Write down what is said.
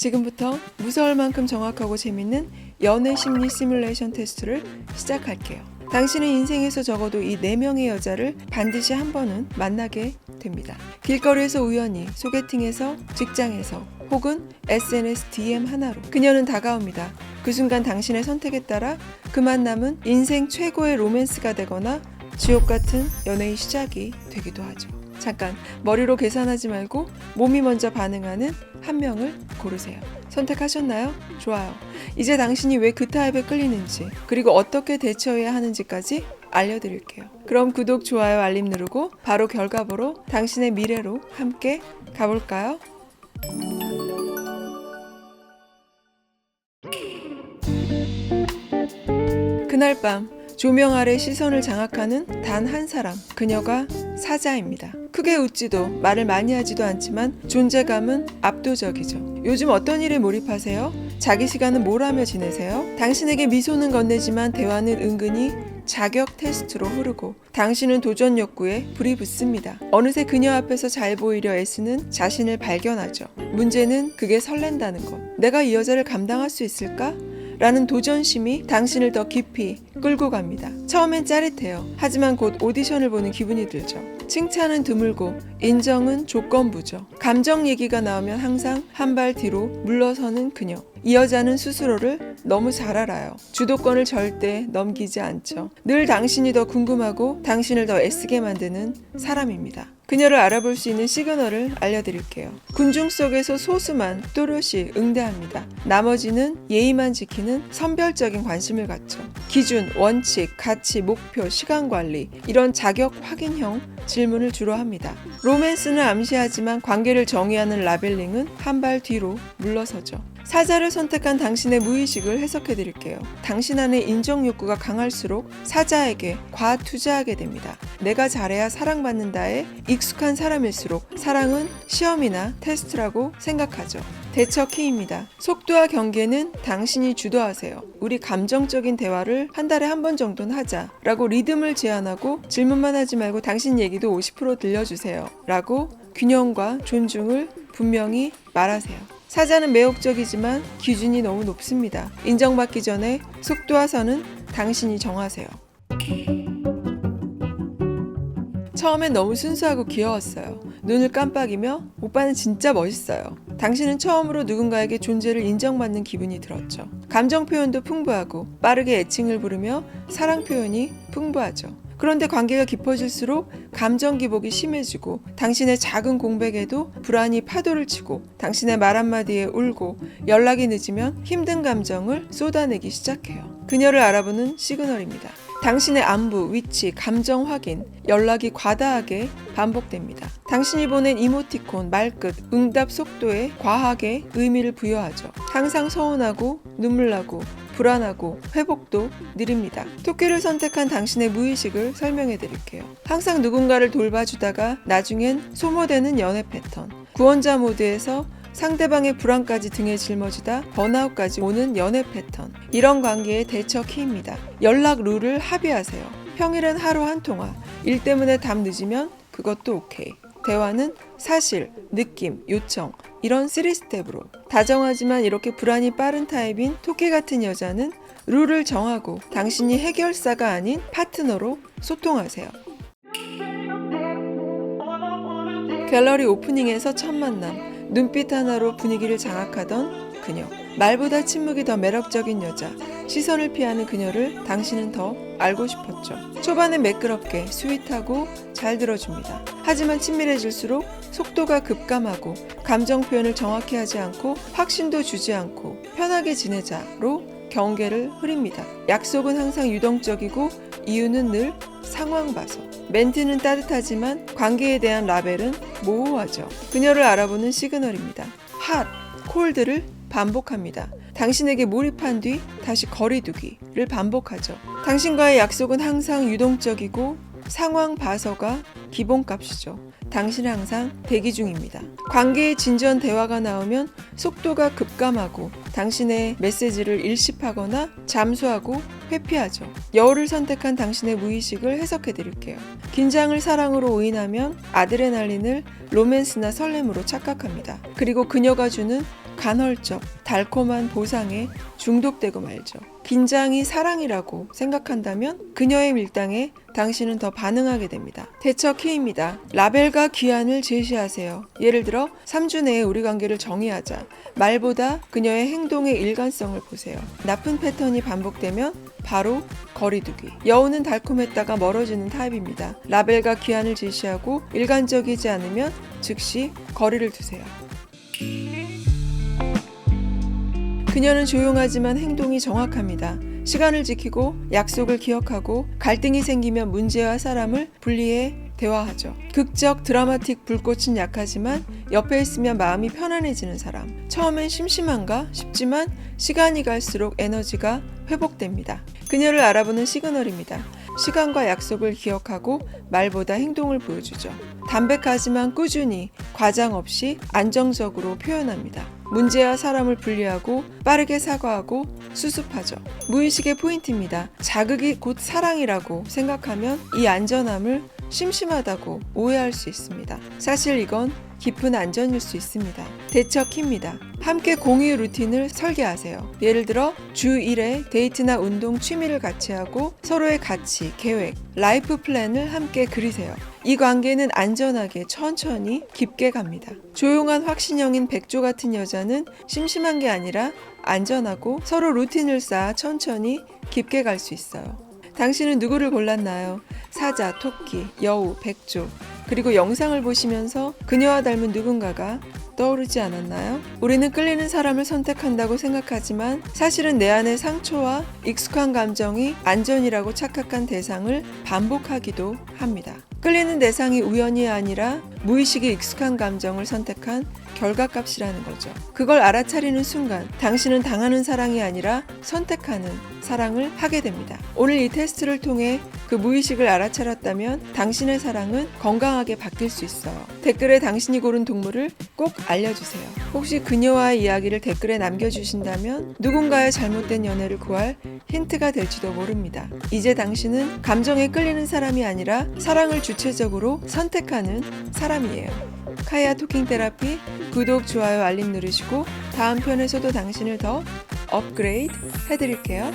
지금부터 무서울 만큼 정확하고 재밌는 연애 심리 시뮬레이션 테스트를 시작할게요. 당신은 인생에서 적어도 이 4명의 여자를 반드시 한 번은 만나게 됩니다. 길거리에서 우연히, 소개팅에서, 직장에서, 혹은 SNS DM 하나로 그녀는 다가옵니다. 그 순간 당신의 선택에 따라 그 만남은 인생 최고의 로맨스가 되거나 지옥 같은 연애의 시작이 되기도 하죠. 잠깐 머리로 계산하지 말고 몸이 먼저 반응하는 한 명을 고르세요. 선택하셨나요? 좋아요. 이제 당신이 왜 그 타입에 끌리는지, 그리고 어떻게 대처해야 하는지까지 알려드릴게요. 그럼 구독, 좋아요, 알림 누르고 바로 결과 보러 당신의 미래로 함께 가볼까요? 그날 밤 조명 아래 시선을 장악하는 단 한 사람, 그녀가 사자입니다. 크게 웃지도 말을 많이 하지도 않지만 존재감은 압도적이죠. 요즘 어떤 일에 몰입하세요? 자기 시간은 뭘 하며 지내세요? 당신에게 미소는 건네지만 대화는 은근히 자격 테스트로 흐르고 당신은 도전 욕구에 불이 붙습니다. 어느새 그녀 앞에서 잘 보이려 애쓰는 자신을 발견하죠. 문제는 그게 설렌다는 것. 내가 이 여자를 감당할 수 있을까? 라는 도전심이 당신을 더 깊이 끌고 갑니다. 처음엔 짜릿해요. 하지만 곧 오디션을 보는 기분이 들죠. 칭찬은 드물고 인정은 조건부죠. 감정 얘기가 나오면 항상 한 발 뒤로 물러서는 그녀. 이 여자는 스스로를 너무 잘 알아요. 주도권을 절대 넘기지 않죠. 늘 당신이 더 궁금하고 당신을 더 애쓰게 만드는 사람입니다. 그녀를 알아볼 수 있는 시그널을 알려드릴게요. 군중 속에서 소수만 또렷이 응대합니다. 나머지는 예의만 지키는 선별적인 관심을 갖죠. 기준, 원칙, 가치, 목표, 시간관리 이런 자격 확인형 질문을 주로 합니다. 로맨스는 암시하지만 관계를 정의하는 라벨링은 한 발 뒤로 물러서죠. 사자를 선택한 당신의 무의식을 해석해드릴게요. 당신 안의 인정 욕구가 강할수록 사자에게 과투자하게 됩니다. 내가 잘해야 사랑받는다에 익숙한 사람일수록 사랑은 시험이나 테스트라고 생각하죠. 대처 키입니다. 속도와 경계는 당신이 주도하세요. 우리 감정적인 대화를 한 달에 한 번 정도는 하자 라고 리듬을 제안하고 질문만 하지 말고 당신 얘기도 50% 들려주세요 라고 균형과 존중을 분명히 말하세요. 사자는 매혹적이지만 기준이 너무 높습니다. 인정받기 전에 속도와 선은 당신이 정하세요. 처음엔 너무 순수하고 귀여웠어요. 눈을 깜빡이며 오빠는 진짜 멋있어요. 당신은 처음으로 누군가에게 존재를 인정받는 기분이 들었죠. 감정 표현도 풍부하고 빠르게 애칭을 부르며 사랑 표현이 풍부하죠. 그런데 관계가 깊어질수록 감정 기복이 심해지고 당신의 작은 공백에도 불안이 파도를 치고 당신의 말 한마디에 울고 연락이 늦으면 힘든 감정을 쏟아내기 시작해요. 그녀를 알아보는 시그널입니다. 당신의 안부, 위치, 감정 확인, 연락이 과다하게 반복됩니다. 당신이 보낸 이모티콘, 말끝, 응답 속도에 과하게 의미를 부여하죠. 항상 서운하고 눈물 나고 불안하고 회복도 느립니다. 토끼를 선택한 당신의 무의식을 설명해 드릴게요. 항상 누군가를 돌봐주다가 나중엔 소모되는 연애 패턴. 구원자 모드에서 상대방의 불안까지 등에 짊어지다 번아웃까지 오는 연애 패턴. 이런 관계의 대처 키입니다. 연락 룰을 합의하세요. 평일엔 하루 한 통화. 일 때문에 답 늦으면 그것도 오케이. 대화는 사실, 느낌, 요청 이런 3스텝으로. 다정하지만 이렇게 불안이 빠른 타입인 토끼 같은 여자는 룰을 정하고 당신이 해결사가 아닌 파트너로 소통하세요. 갤러리 오프닝에서 첫 만남. 눈빛 하나로 분위기를 장악하던 그녀. 말보다 침묵이 더 매력적인 여자. 시선을 피하는 그녀를 당신은 더 알고 싶었죠. 초반엔 매끄럽게 스윗하고 잘 들어줍니다. 하지만 친밀해질수록 속도가 급감하고 감정 표현을 정확히 하지 않고 확신도 주지 않고 편하게 지내자로 경계를 흐립니다. 약속은 항상 유동적이고 이유는 늘 상황 봐서. 멘트는 따뜻하지만 관계에 대한 라벨은 모호하죠. 그녀를 알아보는 시그널입니다. 핫, 콜드를 반복합니다. 당신에게 몰입한 뒤 다시 거리두기를 반복하죠. 당신과의 약속은 항상 유동적이고 상황 봐서가 기본값이죠. 당신은 항상 대기 중입니다. 관계의 진전 대화가 나오면 속도가 급감하고 당신의 메시지를 일십하거나 잠수하고 회피하죠. 여우를 선택한 당신의 무의식을 해석해 드릴게요. 긴장을 사랑으로 오인하면 아드레날린을 로맨스나 설렘으로 착각합니다. 그리고 그녀가 주는 간헐적, 달콤한 보상에 중독되고 말죠. 긴장이 사랑이라고 생각한다면 그녀의 밀당에 당신은 더 반응하게 됩니다. 대처 키입니다. 라벨과 기한을 제시하세요. 예를 들어 3주 내에 우리 관계를 정의하자. 말보다 그녀의 행동의 일관성을 보세요. 나쁜 패턴이 반복되면 바로 거리두기. 여우는 달콤했다가 멀어지는 타입입니다. 라벨과 기한을 제시하고 일관적이지 않으면 즉시 거리를 두세요. 그녀는 조용하지만 행동이 정확합니다. 시간을 지키고 약속을 기억하고 갈등이 생기면 문제와 사람을 분리해 대화하죠. 극적 드라마틱 불꽃은 약하지만 옆에 있으면 마음이 편안해지는 사람. 처음엔 심심한가 싶지만 시간이 갈수록 에너지가 회복됩니다. 그녀를 알아보는 시그널입니다. 시간과 약속을 기억하고 말보다 행동을 보여주죠. 담백하지만 꾸준히 과장 없이 안정적으로 표현합니다. 문제와 사람을 분리하고 빠르게 사과하고 수습하죠. 무의식의 포인트입니다. 자극이 곧 사랑이라고 생각하면 이 안전함을 심심하다고 오해할 수 있습니다. 사실 이건 깊은 안전일 수 있습니다. 대처 키입니다. 함께 공유 루틴을 설계하세요. 예를 들어 주 1회 데이트나 운동, 취미를 같이 하고 서로의 가치, 계획, 라이프 플랜을 함께 그리세요. 이 관계는 안전하게 천천히 깊게 갑니다. 조용한 확신형인 백조 같은 여자는 심심한 게 아니라 안전하고 서로 루틴을 쌓아 천천히 깊게 갈 수 있어요. 당신은 누구를 골랐나요? 사자, 토끼, 여우, 백조. 그리고 영상을 보시면서 그녀와 닮은 누군가가 떠오르지 않았나요? 우리는 끌리는 사람을 선택한다고 생각하지만 사실은 내 안의 상처와 익숙한 감정이 안전이라고 착각한 대상을 반복하기도 합니다. 끌리는 대상이 우연이 아니라 무의식의 익숙한 감정을 선택한 결과값이라는 거죠. 그걸 알아차리는 순간 당신은 당하는 사랑이 아니라 선택하는 사랑을 하게 됩니다. 오늘 이 테스트를 통해 그 무의식을 알아차렸다면 당신의 사랑은 건강하게 바뀔 수 있어요. 댓글에 당신이 고른 동물을 꼭 알려주세요. 혹시 그녀와의 이야기를 댓글에 남겨주신다면 누군가의 잘못된 연애를 구할 힌트가 될지도 모릅니다. 이제 당신은 감정에 끌리는 사람이 아니라 사랑을 주체적으로 선택하는 사람이에요. 카야 토킹 테라피 구독, 좋아요, 알림 누르시고 다음 편에서도 당신을 더 업그레이드 해드릴게요.